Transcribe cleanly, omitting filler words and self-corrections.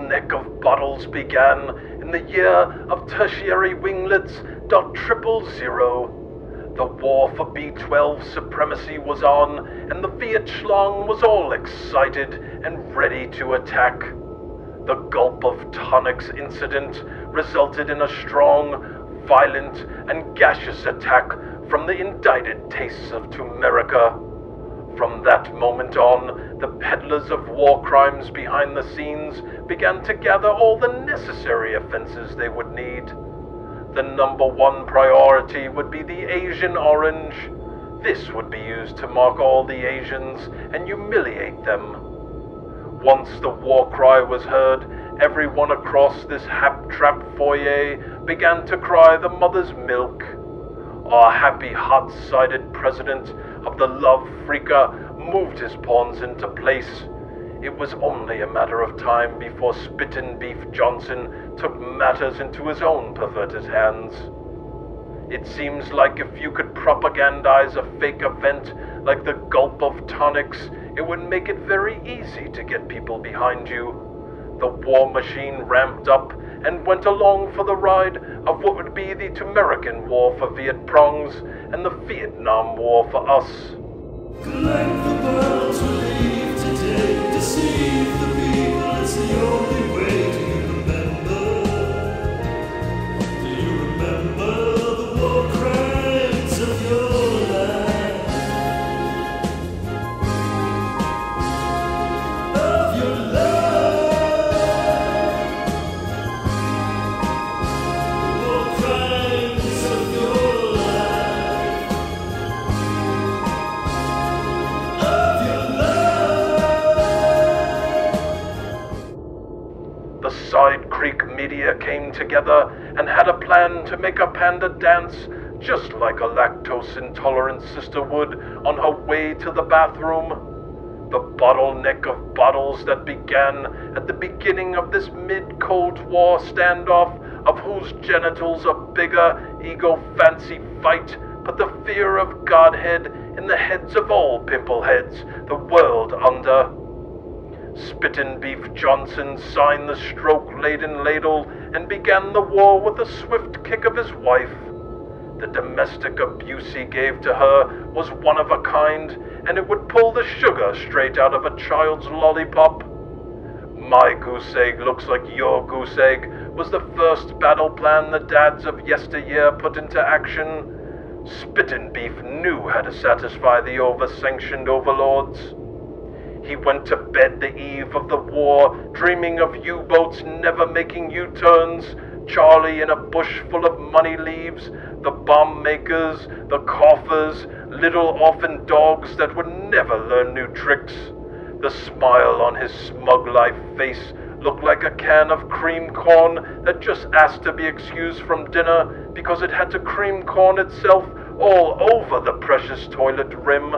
neck of bottles began in the year of tertiary winglets .000. The war for B12 supremacy was on, and the Vietslong was all excited and ready to attack. The gulp of tonics incident resulted in a strong, violent, and gaseous attack from the indicted tastes of Tumerica. From that moment on, the peddlers of war crimes behind the scenes began to gather all the necessary offenses they would need. The number one priority would be the Asian orange. This would be used to mark all the Asians and humiliate them. Once the war cry was heard, everyone across this hap-trap foyer began to cry the mother's milk. Our happy hot-sided president of the Love Freaka moved his pawns into place. It was only a matter of time before Spittin' Beef Johnson took matters into his own perverted hands. It seems like if you could propagandize a fake event like the gulp of tonics, it would make it very easy to get people behind you. The war machine ramped up and went along for the ride of what would be the Tumerican War for Viet Prongs and the Vietnam War for us. Collect the pearls we leave today, deceive the people, it's the only way. Do you remember the war crimes of your life? Of your life. The war crimes of your life. Of your life. The Side Creek media came together and had a plan to make a panda dance just like a lactose-intolerant sister would on her way to the bathroom. The bottleneck of bottles that began at the beginning of this mid-Cold War standoff, of whose genitals a bigger ego-fancy fight put the fear of Godhead in the heads of all pimpleheads the world under. Spittin' Beef Johnson signed the stroke-laden ladle and began the war with a swift kick of his wife. The domestic abuse he gave to her was one of a kind, and it would pull the sugar straight out of a child's lollipop. My goose egg looks like your goose egg was the first battle plan the dads of yesteryear put into action. Spittin' Beef knew how to satisfy the over-sanctioned overlords. He went to bed the eve of the war, dreaming of U-boats never making U-turns, Charlie in a bush full of money leaves, the bomb makers, the coffers, little orphan dogs that would never learn new tricks. The smile on his smug life face looked like a can of cream corn that just asked to be excused from dinner because it had to cream corn itself all over the precious toilet rim.